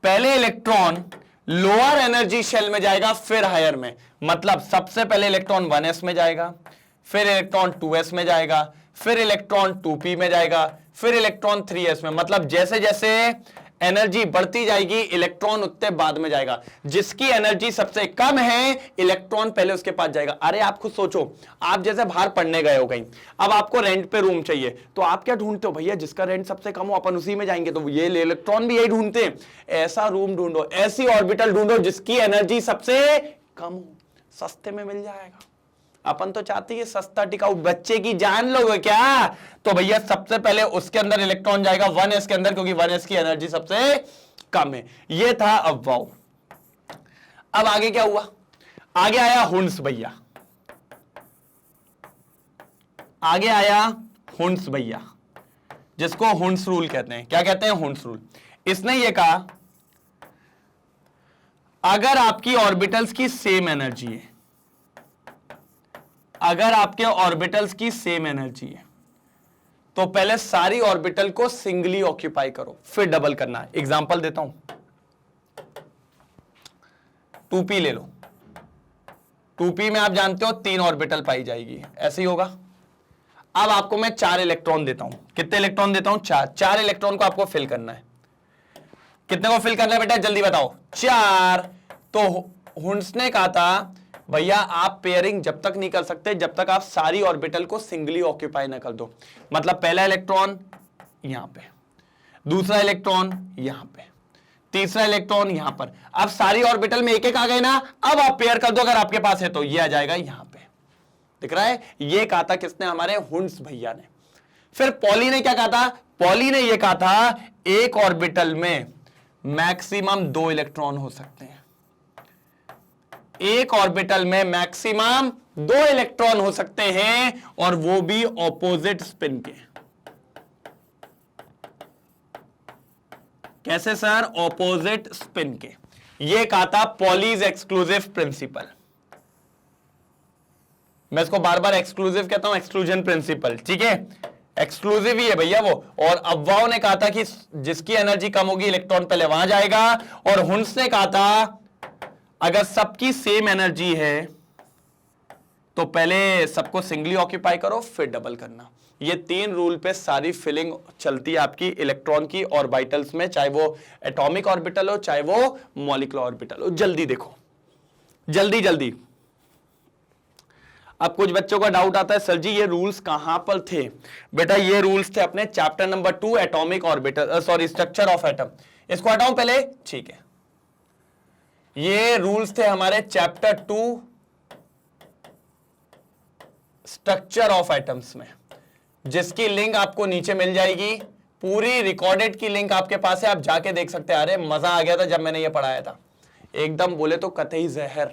S1: पहले इलेक्ट्रॉन लोअर एनर्जी शेल में जाएगा फिर हायर में, मतलब सबसे पहले इलेक्ट्रॉन 1s में जाएगा, फिर इलेक्ट्रॉन 2s में जाएगा, फिर इलेक्ट्रॉन 2p में जाएगा, फिर इलेक्ट्रॉन 3s में। मतलब जैसे जैसे एनर्जी बढ़ती जाएगी इलेक्ट्रॉन उतने बाद में जाएगा। जिसकी एनर्जी सबसे कम है इलेक्ट्रॉन पहले उसके पास जाएगा। अरे आप खुद सोचो, आप जैसे बाहर पढ़ने गए हो कहीं, अब आपको रेंट पे रूम चाहिए, तो आप क्या ढूंढते हो? भैया जिसका रेंट सबसे कम हो अपन उसी में जाएंगे। तो ये इलेक्ट्रॉन भी यही ढूंढते हैं। ऐसा रूम ढूंढो, ऐसी ऑर्बिटल ढूंढो जिसकी एनर्जी सबसे कम हो, सस्ते में मिल जाएगा। अपन तो चाहते हैं सस्ता टिकाऊ, बच्चे की जान लोगे क्या? तो भैया सबसे पहले उसके अंदर इलेक्ट्रॉन जाएगा 1s के अंदर, क्योंकि 1s की एनर्जी सबसे कम है। ये था अब्बाओ। अब आगे क्या हुआ? आगे आया हुंस भैया, आगे आया हुंस भैया, जिसको हुंस रूल कहते हैं। क्या कहते हैं? हुंस रूल। इसने ये कहा अगर आपकी ऑर्बिटल्स की सेम एनर्जी है, अगर आपके ऑर्बिटल्स की सेम एनर्जी है तो पहले सारी ऑर्बिटल को सिंगली ऑक्यूपाई करो, फिर डबल करना है। एग्जांपल देता हूं, 2p ले लो। 2p में आप जानते हो 3 ऑर्बिटल पाई जाएगी, ऐसे ही होगा। अब आपको मैं 4 इलेक्ट्रॉन देता हूं। कितने इलेक्ट्रॉन देता हूं? 4। 4 इलेक्ट्रॉन को आपको फिल करना है। कितने को फिल करना है बेटा, जल्दी बताओ? 4। तो हुंस ने कहा था भैया आप पेयरिंग जब तक नहीं कर सकते जब तक आप सारी ऑर्बिटल को सिंगली ऑक्यूपाई ना कर दो। मतलब पहला इलेक्ट्रॉन यहां पे, दूसरा इलेक्ट्रॉन यहां पे, तीसरा इलेक्ट्रॉन यहां पर। अब सारी ऑर्बिटल में एक एक आ गए ना, अब आप पेयर कर दो अगर आपके पास है तो। ये आ जाएगा यहां पे, दिख रहा है? ये कहा था किसने? हमारे हुंस भैया ने। फिर पॉली ने क्या कहा था? पॉली ने यह कहा था एक ऑर्बिटल में मैक्सिमम 2 इलेक्ट्रॉन हो सकते हैं। एक ऑर्बिटल में मैक्सिमम 2 इलेक्ट्रॉन हो सकते हैं, और वो भी ऑपोजिट स्पिन के। कैसे सर? ऑपोजिट स्पिन के। ये कहा था पॉलीज एक्सक्लूसिव प्रिंसिपल। मैं इसको बार बार एक्सक्लूसिव कहता हूं, एक्सक्लूजन प्रिंसिपल, ठीक है? एक्सक्लूसिव ही है भैया वो। और अव्वाओं ने कहा था कि जिसकी एनर्जी कम होगी इलेक्ट्रॉन पहले वहां जाएगा, और हुन्स ने कहा था अगर सबकी सेम एनर्जी है तो पहले सबको सिंगली ऑक्यूपाई करो फिर डबल करना। ये 3 रूल पे सारी फिलिंग चलती है आपकी इलेक्ट्रॉन की ऑर्बिटल्स में, चाहे वो एटॉमिक ऑर्बिटल हो चाहे वो मॉलिक्यूलर ऑर्बिटल हो। जल्दी देखो, जल्दी जल्दी। अब कुछ बच्चों का डाउट आता है सर जी ये रूल्स कहां पर थे? बेटा ये रूल्स थे अपने chapter number 2 atomic orbital, sorry structure of atom. इसको हटाऊं पहले, ठीक है। ये रूल्स थे हमारे चैप्टर 2 स्ट्रक्चर ऑफ एटम्स में, जिसकी लिंक आपको नीचे मिल जाएगी। पूरी रिकॉर्डेड की लिंक आपके पास है, आप जाके देख सकते हैं। अरे मजा आ गया था जब मैंने ये पढ़ाया था, एकदम बोले तो कतई जहर,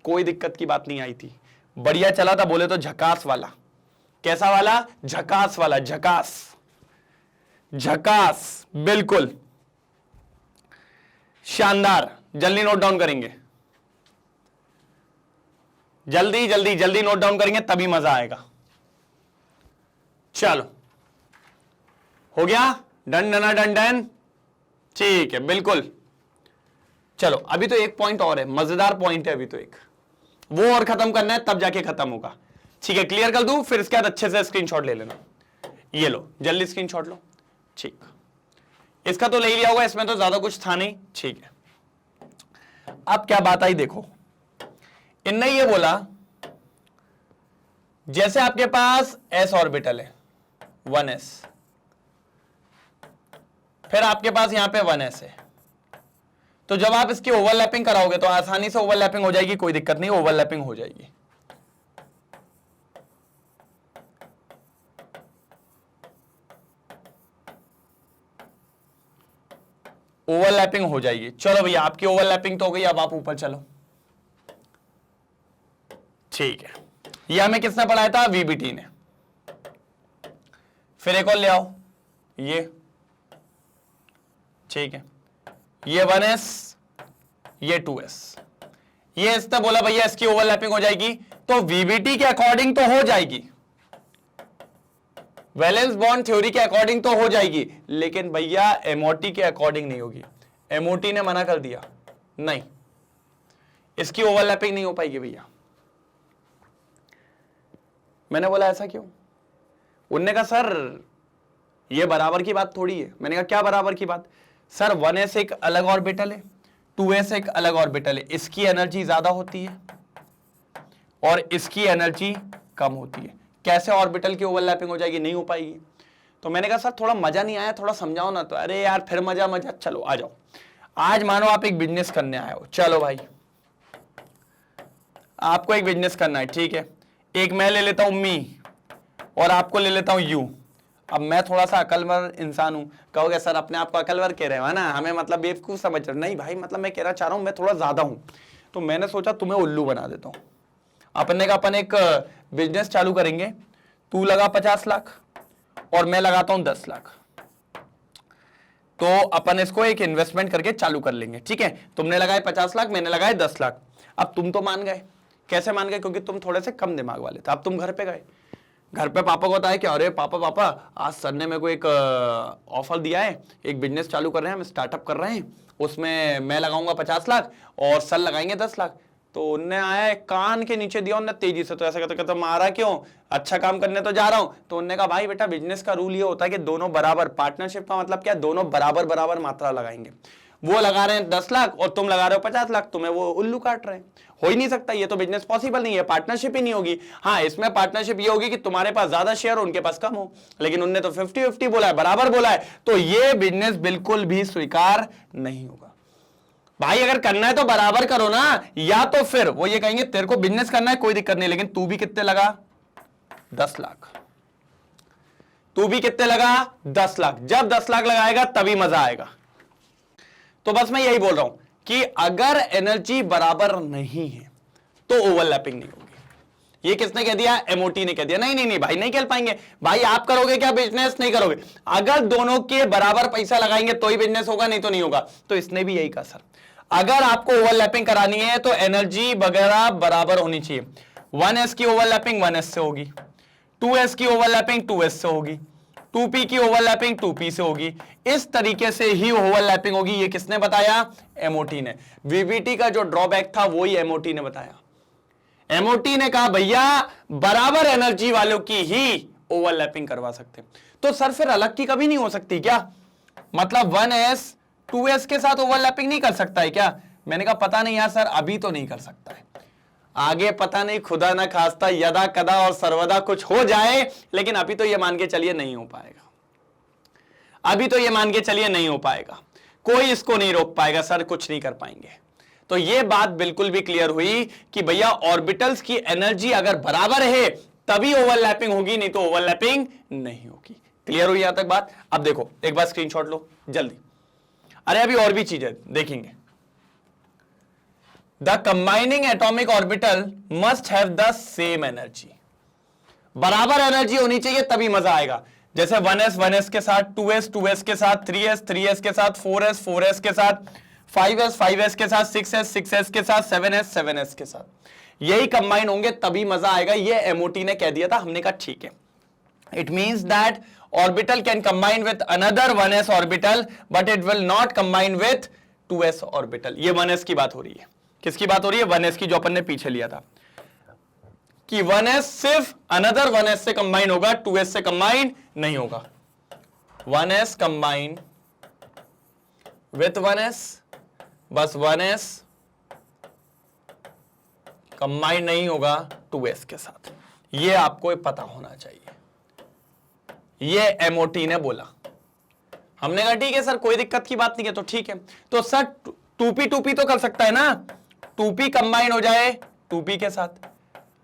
S1: कोई दिक्कत की बात नहीं आई थी, बढ़िया चला था। बोले तो झकास वाला। कैसा वाला? झकास वाला, झकास झकास, बिल्कुल शानदार। जल्दी नोट डाउन करेंगे, जल्दी जल्दी जल्दी नोट डाउन करेंगे तभी मजा आएगा। चलो हो गया, डन डना डन डन, ठीक है बिल्कुल। चलो अभी तो एक पॉइंट और है, मजेदार पॉइंट है अभी तो एक, वो और खत्म करना है तब जाके खत्म होगा। ठीक है, क्लियर कर दूं, फिर इसके बाद अच्छे से स्क्रीनशॉट ले लेना। ये लो जल्दी स्क्रीनशॉट लो। ठीक, इसका तो ले लिया होगा, इसमें तो ज्यादा कुछ था नहीं। ठीक है, अब क्या बात आई देखो, इनने ये बोला जैसे आपके पास s ऑर्बिटल है 1s, फिर आपके पास यहां पे 1s है, तो जब आप इसकी ओवरलैपिंग कराओगे तो आसानी से ओवरलैपिंग हो जाएगी, कोई दिक्कत नहीं, ओवरलैपिंग हो जाएगी। ओवरलैपिंग हो जाएगी। चलो भैया आपकी ओवरलैपिंग तो हो गई, अब आप ऊपर चलो। ठीक है, ये हमें किसने पढ़ाया था? वीबीटी ने। फिर एक और ले आओ, ये ठीक है, ये 1s ये 2s, ये इसने बोला भैया इसकी ओवरलैपिंग हो जाएगी, तो वीबीटी के अकॉर्डिंग तो हो जाएगी, वैलेंस बॉन्ड थ्योरी के अकॉर्डिंग तो हो जाएगी, लेकिन भैया एमओटी के अकॉर्डिंग नहीं होगी। एमओटी ने मना कर दिया, नहीं इसकी ओवरलैपिंग नहीं हो पाएगी भैया। मैंने बोला ऐसा क्यों? उनने कहा सर ये बराबर की बात थोड़ी है। मैंने कहा क्या बराबर की बात? सर 1s एक अलग ऑर्बिटल है, 2s एक अलग ऑर्बिटल है, इसकी एनर्जी ज्यादा होती है और इसकी एनर्जी कम होती है, कैसे ऑर्बिटल की ओवरलैपिंग हो जाएगी? नहीं हो पाएगी। तो मैंने कहा सर थोड़ा मजा नहीं आया, थोड़ा समझाओ ना। तो अरे यार फिर मजा मजा, चलो आ जाओ। आज मानो आप एक बिजनेस करने आए हो, चलो भाई आपको एक बिजनेस करना है, ठीक है। एक मैं ले लेता हूं मी और आपको ले लेता हूं यू। अब मैं थोड़ा सा अकलवर इंसान हूं, कहोगे सर अपने आप को अकलवर कह रहे हो ना, हमें मतलब बेवकूफ समझ रहे। नहीं भाई, मतलब मैं कहना चाह रहा हूं मैं थोड़ा ज्यादा हूं, तो मैंने सोचा तुम्हें उल्लू बना देता हूं। अपने का अपन एक बिजनेस चालू करेंगे, तू लगा 50 लाख और मैं लगाता हूं 10 लाख, तो अपन इसको एक इन्वेस्टमेंट करके चालू कर लेंगे, ठीक है। तुमने लगाए 50 लाख, मैंने लगाए 10 लाख। अब तुम तो मान गए, कैसे मान गए? क्योंकि तुम थोड़े से कम दिमाग वाले थे। अब तुम घर पे गए, घर पे पापा को बताया कि अरे पापा पापा आज सर ने मेरे को एक ऑफर दिया है, एक बिजनेस चालू कर रहे हैं, हम स्टार्टअप कर रहे हैं, उसमें मैं लगाऊंगा 50 लाख और सर लगाएंगे 10 लाख। तो उनने आया कान के नीचे दिया उनने तेजी से, तो ऐसा कहते कहते मारा क्यों, अच्छा काम करने तो जा रहा हूं। तो उनने कहा भाई बेटा बिजनेस का रूल ये होता है कि दोनों बराबर, पार्टनरशिप का मतलब क्या, दोनों बराबर बराबर मात्रा लगाएंगे। वो लगा रहे हैं 10 लाख और तुम लगा रहे हो 50 लाख, तुम्हें वो उल्लू काट रहे हैं। हो ही नहीं सकता, ये तो बिजनेस पॉसिबल नहीं है, पार्टनरशिप ही नहीं होगी। हाँ इसमें पार्टनरशिप ये होगी कि तुम्हारे पास ज्यादा शेयर उनके पास कम हो, लेकिन उनने तो 50-50 बोला है, बराबर बोला है, तो ये बिजनेस बिल्कुल भी स्वीकार नहीं होगा। भाई अगर करना है तो बराबर करो ना, या तो फिर वो ये कहेंगे तेरे को बिजनेस करना है कोई दिक्कत नहीं, लेकिन तू भी कितने लगा? 10 लाख। तू भी कितने लगा? 10 लाख। जब 10 लाख लगाएगा तभी मजा आएगा। तो बस मैं यही बोल रहा हूं कि अगर एनर्जी बराबर नहीं है तो ओवरलैपिंग नहीं होगी। ये किसने कह दिया? एमओटी ने कह दिया। नहीं नहीं नहीं भाई, नहीं खेल पाएंगे भाई। आप करोगे क्या बिजनेस? नहीं करोगे। अगर दोनों के बराबर पैसा लगाएंगे तो ही बिजनेस होगा, नहीं तो नहीं होगा। तो इसने भी यही कहा सर अगर आपको ओवरलैपिंग करानी है तो एनर्जी वगैरह बराबर होनी चाहिए। 1s की ओवरलैपिंग 1s से होगी, 2s की ओवरलैपिंग 2s से होगी, 2p की ओवरलैपिंग 2p से होगी। इस तरीके से ही ओवरलैपिंग होगी। ये किसने बताया? एमओटी ने। वीबीटी का जो ड्रॉबैक था वही एमओटी ने बताया। एमओटी ने कहा भैया बराबर एनर्जी वालों की ही ओवरलैपिंग करवा सकते। तो सर फिर अलग की कभी नहीं हो सकती क्या? मतलब 1s 2s के साथ ओवरलैपिंग नहीं कर सकता है क्या? मैंने कहा पता नहीं यार सर, अभी तो नहीं कर सकता है, आगे पता नहीं, खुदा ना खास्ता यदा कदा और सर्वदा कुछ हो जाए, लेकिन अभी तो ये मान के चलिए नहीं हो पाएगा। अभी तो ये मान के चलिए नहीं हो पाएगा, कोई इसको नहीं रोक पाएगा सर, कुछ नहीं कर पाएंगे। तो ये बात बिल्कुल भी क्लियर हुई कि भैया ऑर्बिटल्स की एनर्जी अगर बराबर है तभी ओवरलैपिंग होगी, नहीं तो ओवरलैपिंग नहीं होगी। क्लियर हुई यहां तक बात? अब देखो एक बार स्क्रीनशॉट लो जल्दी। अरे अभी और भी चीजें देखेंगे। The combining atomic orbital must have the same energy. बराबर एनर्जी होनी चाहिए तभी मजा आएगा। जैसे 1s 1s के साथ, 2s 2s के साथ, 3s 3s के साथ, 4s 4s के साथ, 5s 5s के साथ, 6s 6s के साथ, 7s 7s के साथ, यही कंबाइन होंगे तभी मजा आएगा। ये एमओटी ने कह दिया था, हमने कहा ठीक है। It means that orbital can combine with another 1s orbital but it will not combine with 2s orbital. ये 1s की बात हो रही है। किसकी बात हो रही है? 1s की, जो अपन ने पीछे लिया था कि 1s सिर्फ अनदर 1s से कंबाइन होगा, 2s से कंबाइन नहीं होगा। 1s कंबाइन विथ 1s, बस 1s कंबाइन नहीं होगा 2s के साथ। ये आपको पता होना चाहिए। ये एमओटी ने बोला। हमने कहा ठीक है सर, कोई दिक्कत की बात नहीं है। तो ठीक है, तो सर 2p 2p तो कर सकता है ना, 2p कंबाइन हो जाए 2p के साथ।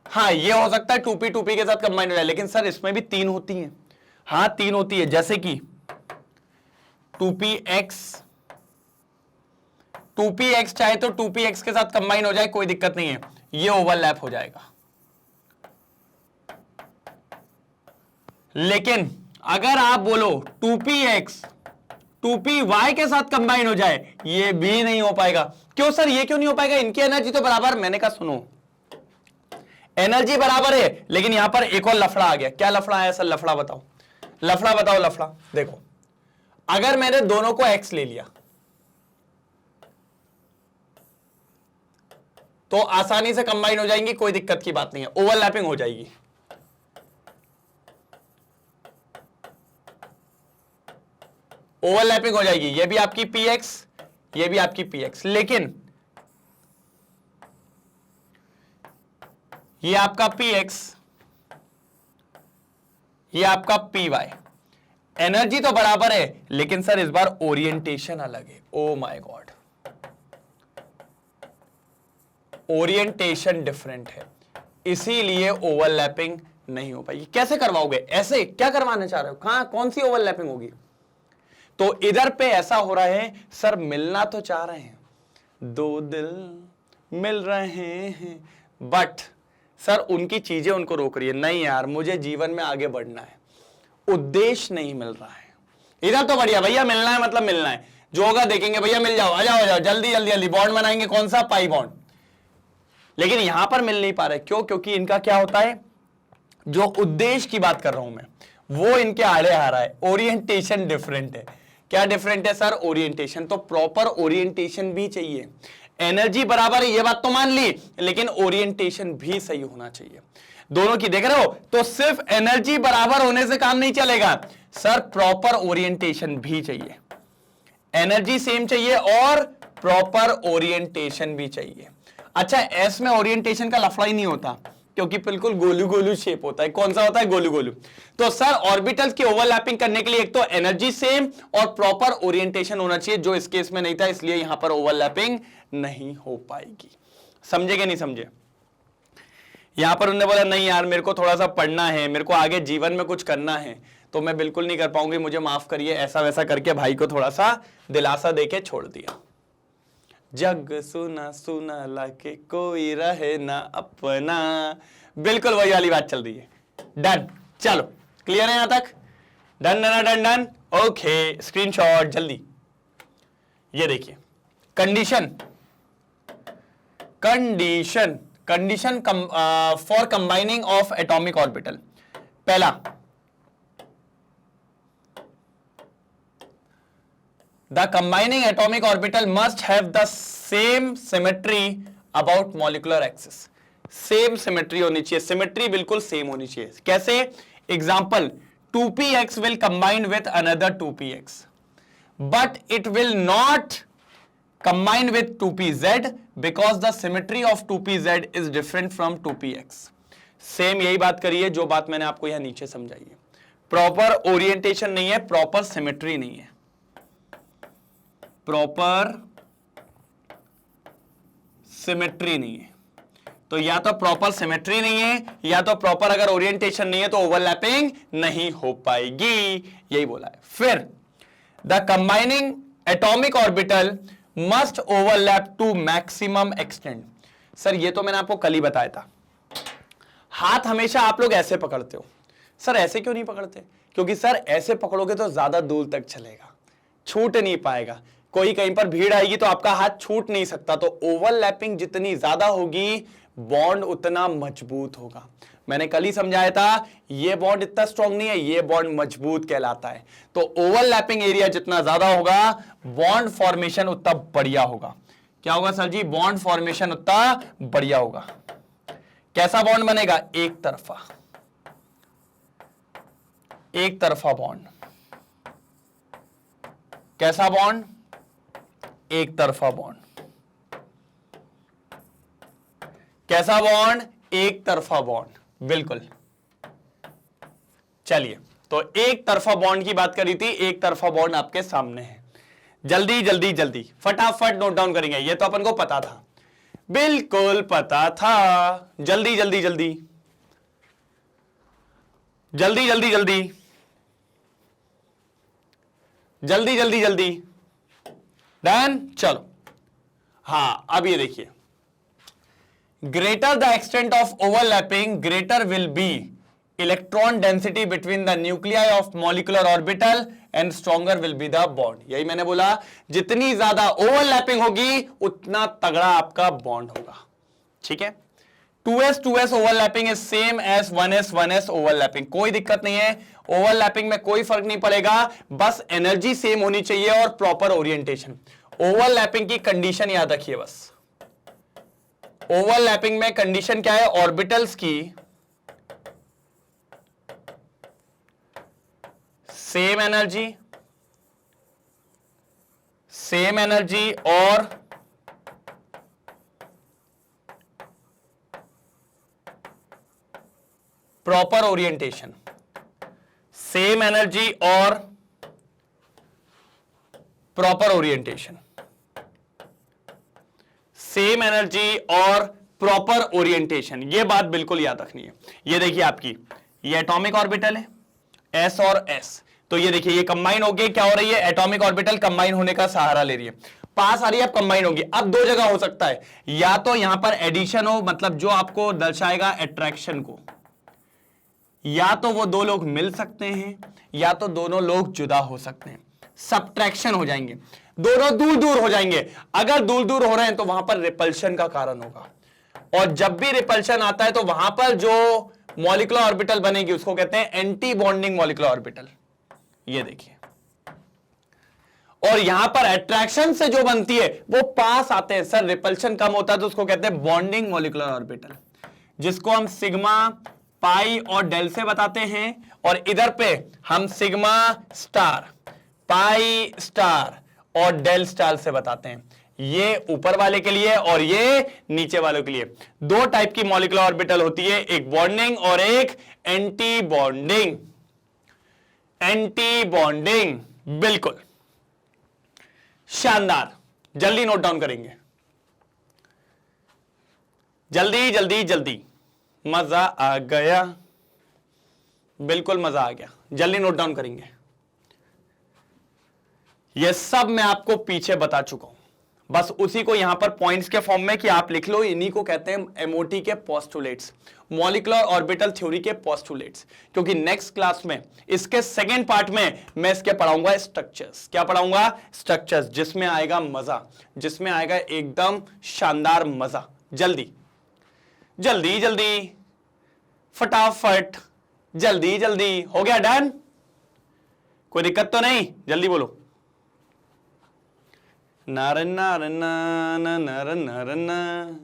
S1: हाँ ये हो सकता है 2p 2p के साथ कंबाइन हो जाए, लेकिन सर इसमें भी 3 होती हैं। हाँ 3 होती है, जैसे कि 2px चाहे तो 2px के साथ कंबाइन हो जाए, कोई दिक्कत नहीं है, ये ओवरलैप हो जाएगा। लेकिन अगर आप बोलो 2px 2py के साथ कंबाइन हो जाए, ये भी नहीं हो पाएगा। क्यों सर, ये क्यों नहीं हो पाएगा? इनकी एनर्जी तो बराबर। मैंने कहा सुनो, एनर्जी बराबर है, लेकिन यहां पर एक और लफड़ा आ गया। क्या लफड़ा है सर? लफड़ा बताओ, लफड़ा बताओ, लफड़ा देखो। अगर मैंने दोनों को x ले लिया तो आसानी से कंबाइन हो जाएंगी, कोई दिक्कत की बात नहीं है, ओवरलैपिंग हो जाएगी। ओवरलैपिंग हो जाएगी, ये भी आपकी px, ये भी आपकी px, लेकिन ये आपका px, ये आपका py। एनर्जी तो बराबर है, लेकिन सर इस बार ओरिएंटेशन अलग है। Oh my God, orientation different है, इसीलिए ओवरलैपिंग नहीं हो पाएगी। कैसे करवाओगे? ऐसे क्या करवाना चाह रहे हो? कहां, कौन सी ओवरलैपिंग होगी? तो इधर पे ऐसा हो रहा है सर, मिलना तो चाह रहे हैं, दो दिल मिल रहे हैं, बट सर उनकी चीजें उनको रोक रही है। नहीं यार, मुझे जीवन में आगे बढ़ना है, उद्देश्य नहीं मिल रहा है। इधर तो बढ़िया भैया, मिलना है मतलब मिलना है, जो होगा देखेंगे भैया, मिल जाओ, आ जाओ, आ जाओ, जल्दी जल्दी जल्दी बॉन्ड बनाएंगे। कौन सा? Pi bond. लेकिन यहां पर मिल नहीं पा रहा है। क्यों? क्योंकि इनका क्या होता है, जो उद्देश्य की बात कर रहा हूं मैं, वो इनके आड़े आ रहा है। ओरिएंटेशन डिफरेंट है। क्या डिफरेंट है सर? ओरिएंटेशन। तो प्रॉपर ओरिएंटेशन भी चाहिए। एनर्जी बराबर है, ये बात तो मान ली, लेकिन ओरिएंटेशन भी सही होना चाहिए। दोनों की देख रहे हो? तो सिर्फ एनर्जी बराबर होने से काम नहीं चलेगा सर, प्रॉपर ओरिएंटेशन भी चाहिए। एनर्जी सेम चाहिए और प्रॉपर ओरिएंटेशन भी चाहिए। अच्छा, एस में ओरिएंटेशन का लफड़ा ही नहीं होता, क्योंकि बिल्कुल गोलू गोलू शेप होता है। कौन सा होता है? गोलू गोलू। तो सर ऑर्बिटल्स की ओवरलैपिंग करने के लिए एक तो एनर्जी सेम और प्रॉपर ओरिएंटेशन होना चाहिए, जो इस केस में नहीं था, इसलिए यहां पर ओवरलैपिंग नहीं हो पाएगी। समझे कि नहीं समझे? यहां पर उन्होंने बोला नहीं यार, मेरे को थोड़ा सा पढ़ना है, मेरे को आगे जीवन में कुछ करना है, तो मैं बिल्कुल नहीं कर पाऊंगी, मुझे माफ करिए, ऐसा वैसा करके भाई को थोड़ा सा दिलासा देके छोड़ दिया। जग सुना सुना लाके कोई रहे ना अपना, बिल्कुल वही वाली बात चल रही है। डन, चलो क्लियर है यहां तक? Done done done done, okay. Screenshot जल्दी। ये देखिए, condition condition condition for combining of atomic orbital. पहला, the combining atomic orbital must have the same symmetry about molecular axis. Same symmetry होनी चाहिए, सिमेट्री बिल्कुल सेम होनी चाहिए। कैसे? Example, 2px will combine with another 2px, but it will not combine with 2pz because the symmetry of 2pz is different from 2px। Same यही बात करिए जो बात मैंने आपको यहां नीचे समझाई है। प्रॉपर ओरिएंटेशन नहीं है, प्रॉपर सिमेट्री नहीं है, प्रॉपर सिमेट्री नहीं है। तो या तो प्रॉपर सिमेट्री नहीं है, या तो प्रॉपर अगर ओरिएंटेशन नहीं है तो ओवरलैपिंग नहीं हो पाएगी, यही बोला है। फिर the combining atomic orbital must overlap to maximum extent. Sir ये तो मैंने आपको कल ही बताया था। हाथ हमेशा आप लोग ऐसे पकड़ते हो, सर ऐसे क्यों नहीं पकड़ते? क्योंकि सर ऐसे पकड़ोगे तो ज्यादा दूर तक चलेगा, छूट नहीं पाएगा, कोई कहीं पर भीड़ आएगी तो आपका हाथ छूट नहीं सकता। तो ओवरलैपिंग जितनी ज्यादा होगी बॉन्ड उतना मजबूत होगा। मैंने कल ही समझाया था, ये बॉन्ड इतना स्ट्रांग नहीं है, ये बॉन्ड मजबूत कहलाता है। तो ओवरलैपिंग एरिया जितना ज्यादा होगा बॉन्ड फॉर्मेशन उतना बढ़िया होगा। क्या होगा सर जी? बॉन्ड फॉर्मेशन उतना बढ़िया होगा। कैसा बॉन्ड बनेगा? एक तरफा, एक तरफा बॉन्ड। कैसा बॉन्ड? एक तरफा बॉन्ड। कैसा बॉन्ड? एक तरफा बॉन्ड, बिल्कुल। चलिए, तो एक तरफा बॉन्ड की बात करी थी, एक तरफा बॉन्ड आपके सामने है। जल्दी जल्दी जल्दी फटाफट नोट डाउन करेंगे, ये तो अपन को पता था, बिल्कुल पता था। जल्दी जल्दी जल्दी जल्दी जल्दी जल्दी जल्दी जल्दी जल्दी डन। चलो, हाँ अब ये देखिए, greater the extent of overlapping, greater will be electron density between the nuclei of molecular orbital and stronger will be the bond। यही मैंने बोला, जितनी ज्यादा ओवरलैपिंग होगी उतना तगड़ा आपका बॉन्ड होगा। ठीक है, 2s 2s overlapping is same as 1s 1s overlapping. कोई दिक्कत नहीं है, ओवरलैपिंग में कोई फर्क नहीं पड़ेगा, बस एनर्जी सेम होनी चाहिए और प्रॉपर ओरिएंटेशन। ओवरलैपिंग की कंडीशन याद रखिए बस। ओवरलैपिंग में कंडीशन क्या है? ऑर्बिटल्स की सेम एनर्जी और प्रॉपर ओरिएंटेशन। सेम एनर्जी और प्रॉपर ओरिएंटेशन, सेम एनर्जी और प्रॉपर ओरिएंटेशन, ये बात बिल्कुल याद रखनी है। ये देखिए आपकी ये एटॉमिक ऑर्बिटल है, s और s, तो ये देखिए ये कंबाइन होके क्या हो रही है? एटॉमिक ऑर्बिटल कंबाइन होने का सहारा ले रही है, पास आ रही है, अब कंबाइन होगी। अब दो जगह हो सकता है, या तो यहां पर एडिशन हो, मतलब जो आपको दर्शाएगा अट्रैक्शन को, या तो वो दो लोग मिल सकते हैं, या तो दोनों लोग जुदा हो सकते हैं, सबट्रैक्शन हो जाएंगे, दोनों दूर दूर हो जाएंगे। अगर दूर दूर हो रहे हैं तो वहां पर रिपल्शन का कारण होगा, और जब भी रिपल्शन आता है तो वहां पर जो मॉलिक्यूलर ऑर्बिटल बनेगी उसको कहते हैं एंटी बॉन्डिंग मॉलिक्यूलर ऑर्बिटल। ये देखिए, और यहां पर अट्रैक्शन से जो बनती है वो पास आते हैं। सर रिपल्शन कम होता है तो उसको कहते हैं बॉन्डिंग मॉलिक्यूलर ऑर्बिटल, जिसको हम सिग्मा, पाई और डेल से बताते हैं, और इधर पे हम सिग्मा स्टार, पाई स्टार और डेल स्टार से बताते हैं। ये ऊपर वाले के लिए और ये नीचे वालों के लिए। दो टाइप की मॉलिक्यूलर ऑर्बिटल होती है, एक बॉन्डिंग और एक एंटी बॉन्डिंग। एंटी बॉन्डिंग, बिल्कुल शानदार। जल्दी नोट डाउन करेंगे, जल्दी जल्दी जल्दी। मजा आ गया, बिल्कुल मजा आ गया। जल्दी नोट डाउन करेंगे। ये सब मैं आपको पीछे बता चुका हूं, बस उसी को यहां पर पॉइंट्स के फॉर्म में कि आप लिख लो। इन्हीं को कहते हैं एमओटी के पोस्टुलेट्स, मॉलिक्यूलर ऑर्बिटल थ्योरी के पोस्टुलेट्स। क्योंकि नेक्स्ट क्लास में इसके सेकेंड पार्ट में मैं इसके पढ़ाऊंगा स्ट्रक्चर्स। क्या पढ़ाऊंगा? स्ट्रक्चर्स, जिसमें आएगा मजा, जिसमें आएगा एकदम शानदार मजा। जल्दी जल्दी जल्दी फटाफट जल्दी जल्दी, हो गया डन? कोई दिक्कत तो नहीं? जल्दी बोलो। नारन नारन नारन नारन।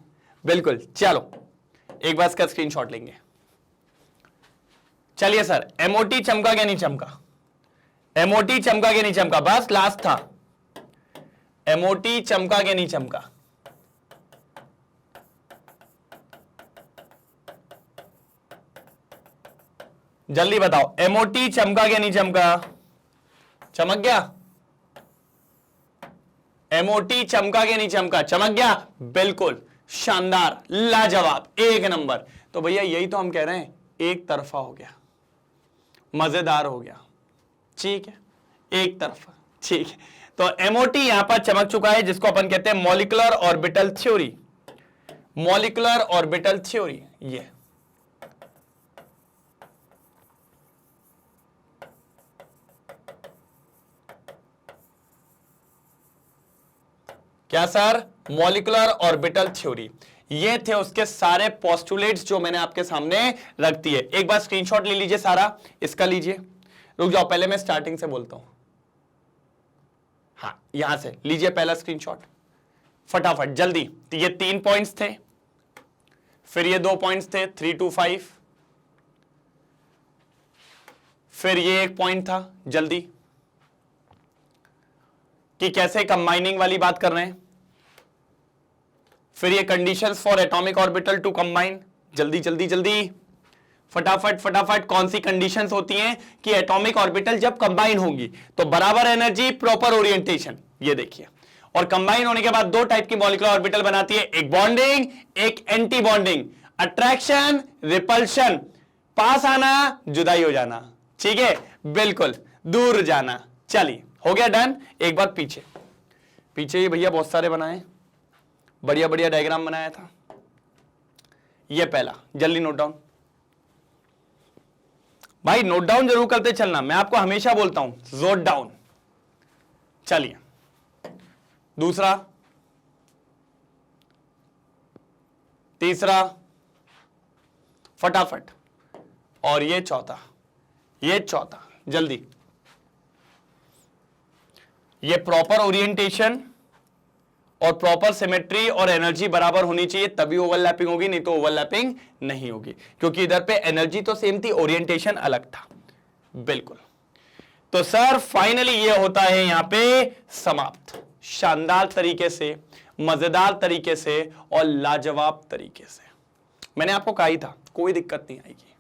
S1: बिल्कुल, चलो एक बार इसका स्क्रीनशॉट लेंगे। चलिए सर, एमओटी चमका क्या नहीं चमका? एमओटी चमका के नहीं चमका? बस लास्ट था, एमओटी चमका के नहीं चमका? जल्दी बताओ, एमओटी चमका के नहीं चमका? चमक गया? एमओटी चमका के नहीं चमका? चमक गया? बिल्कुल, शानदार, लाजवाब, एक नंबर। तो भैया यही तो हम कह रहे हैं, एक तरफा हो गया, मजेदार हो गया, ठीक है, एक तरफा, ठीक है। तो एमओटी यहां पर चमक चुका है, जिसको अपन कहते हैं molecular orbital theory. Molecular orbital theory, ये क्या सर? Molecular orbital theory. ये थे उसके सारे पोस्टुलेट्स जो मैंने आपके सामने रख दिए। एक बार स्क्रीनशॉट ले लीजिए सारा, इसका लीजिए। रुक जाओ, पहले मैं स्टार्टिंग से बोलता हूं। हाँ, यहां से लीजिए पहला स्क्रीनशॉट, फटाफट जल्दी। तो ये 3 पॉइंट्स थे, फिर ये 2 पॉइंट्स थे 3 to 5, फिर ये 1 पॉइंट था, जल्दी, कि कैसे कंबाइनिंग वाली बात कर रहे हैं। फिर ये conditions for atomic orbital to combine, जल्दी जल्दी जल्दी, फटाफट फटाफट। कौन सी कंडीशंस होती हैं कि एटॉमिक ऑर्बिटल जब कंबाइन होंगी तो बराबर एनर्जी, प्रॉपर ओरिएंटेशन, ये देखिए। और कंबाइन होने के बाद 2 टाइप की मॉलिक्यूलर ऑर्बिटल बनाती है, एक बॉन्डिंग, एक एंटी बॉन्डिंग। अट्रैक्शन, रिपल्शन, पास आना, जुदाई हो जाना, ठीक है, बिल्कुल, दूर जाना। चलिए, हो गया डन। एक बार पीछे पीछे ये भैया बहुत सारे बनाए, बढ़िया बढ़िया डायग्राम बनाया था। ये पहला, जल्दी नोट डाउन भाई, नोट डाउन जरूर करते चलना, मैं आपको हमेशा बोलता हूं, जोट डाउन। चलिए, दूसरा, तीसरा, फटाफट, और ये चौथा, ये चौथा, जल्दी। ये प्रॉपर ओरिएंटेशन और प्रॉपर सिमेट्री और एनर्जी बराबर होनी चाहिए, तभी ओवरलैपिंग होगी, नहीं तो ओवरलैपिंग नहीं होगी, क्योंकि इधर पे एनर्जी तो सेम थी, ओरिएंटेशन अलग था। बिल्कुल। तो सर फाइनली ये होता है यहां पे समाप्त, शानदार तरीके से, मजेदार तरीके से और लाजवाब तरीके से। मैंने आपको कहा ही था, कोई दिक्कत नहीं आएगी,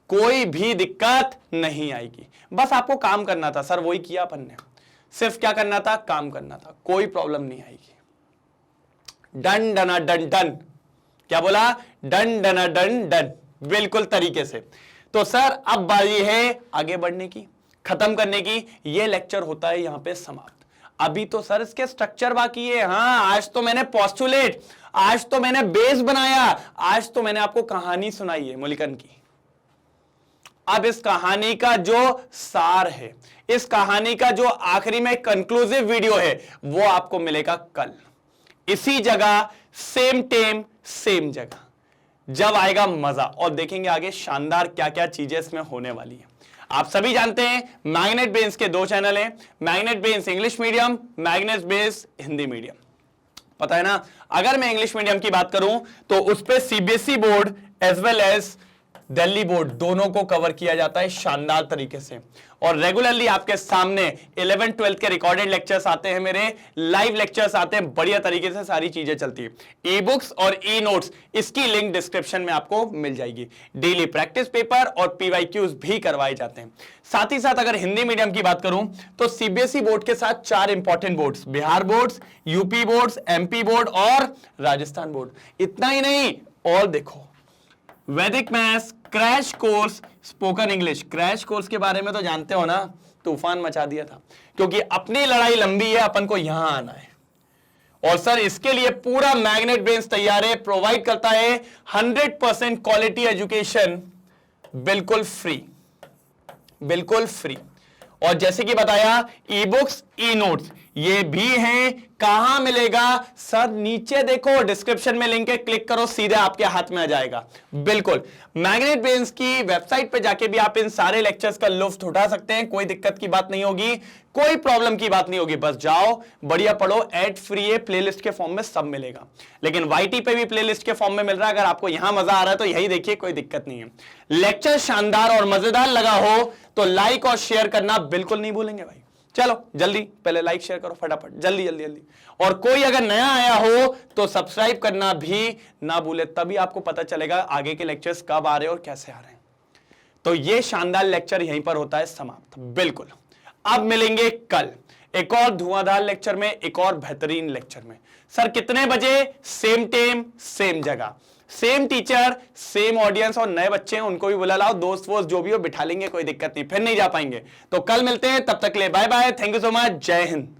S1: कोई भी दिक्कत नहीं आएगी, बस आपको काम करना था। सर वही किया अपन ने, सिर्फ क्या करना था? काम करना था, कोई प्रॉब्लम नहीं आएगी। डन डना डन डन, क्या बोला? डन डना डन डन, बिल्कुल तरीके से। तो सर अब बारी है आगे बढ़ने की, खत्म करने की। ये लेक्चर होता है यहां पे समाप्त। अभी तो सर इसके स्ट्रक्चर बाकी है। हाँ, आज तो मैंने पोस्टुलेट, आज तो मैंने बेस बनाया, आज तो मैंने आपको कहानी सुनाई है मुल्लिकन की। अब इस कहानी का जो सार है, इस कहानी का जो आखिरी में कंक्लूसिव वीडियो है, वो आपको मिलेगा कल इसी जगह, सेम टाइम सेम जगह, जब आएगा मजा। और देखेंगे आगे शानदार क्या क्या चीजें इसमें होने वाली है। आप सभी जानते हैं मैग्नेट ब्रेन्स के 2 चैनल हैं, magnet brains English medium, magnet brains Hindi medium, पता है ना। अगर मैं इंग्लिश मीडियम की बात करूं तो उस पर CBSE board as well as Delhi board दोनों को कवर किया जाता है शानदार तरीके से। और रेगुलरली आपके सामने 11th 12th के रिकॉर्डेड लेक्चर्स आते हैं, मेरे लाइव लेक्चर्स आते हैं, बढ़िया तरीके से सारी चीजें चलती है। ई बुक्स और ई नोट्स, इसकी लिंक डिस्क्रिप्शन में आपको मिल जाएगी। डेली प्रैक्टिस पेपर और पीवाईक्यूज भी करवाए जाते हैं। साथ ही साथ अगर हिंदी मीडियम की बात करूं तो सीबीएसई बोर्ड के साथ 4 important boards, Bihar boards, UP boards, MP board और राजस्थान बोर्ड। इतना ही नहीं, और देखो वैदिक maths crash course, spoken English crash course के बारे में तो जानते हो ना, तूफान मचा दिया था, क्योंकि अपनी लड़ाई लंबी है, अपन को यहां आना है। और सर इसके लिए पूरा मैग्नेट ब्रेन्स तैयार है, प्रोवाइड करता है 100% क्वालिटी एजुकेशन, बिल्कुल फ्री, बिल्कुल फ्री। और जैसे कि बताया, ई बुक्स, ई नोट्स, ये भी है। कहां मिलेगा सर? नीचे देखो, डिस्क्रिप्शन में लिंक है, क्लिक करो, सीधे आपके हाथ में आ जाएगा। बिल्कुल, मैग्नेट ब्रेन्स की वेबसाइट पे जाके भी आप इन सारे लेक्चर्स का लुत्फ उठा सकते हैं। कोई दिक्कत की बात नहीं होगी, कोई प्रॉब्लम की बात नहीं होगी। बस जाओ, बढ़िया पढ़ो, एड फ्री है, प्लेलिस्ट के फॉर्म में सब मिलेगा। लेकिन वाईटी पे भी प्लेलिस्ट के फॉर्म में मिल रहा है। अगर आपको यहां मजा आ रहा है तो यही देखिए, कोई दिक्कत नहीं है। लेक्चर शानदार और मजेदार लगा हो तो लाइक और शेयर करना बिल्कुल नहीं भूलेंगे भाई। चलो जल्दी पहले लाइक शेयर करो फटाफट, जल्दी जल्दी जल्दी। और कोई अगर नया आया हो तो सब्सक्राइब करना भी ना भूले, तभी आपको पता चलेगा आगे के लेक्चर्स कब आ रहे हैं और कैसे आ रहे हैं। तो ये शानदार लेक्चर यहीं पर होता है समाप्त। बिल्कुल, अब मिलेंगे कल एक और धुआंधार लेक्चर में, एक और बेहतरीन लेक्चर में। सर कितने बजे? सेम टाइम सेम जगह, सेम टीचर सेम ऑडियंस, और नए बच्चे हैं उनको भी बुला लाओ, दोस्त वोस्त जो भी हो बिठा लेंगे, कोई दिक्कत नहीं, फिर नहीं जा पाएंगे। तो कल मिलते हैं, तब तक ले bye bye, thank you so much, Jai Hind.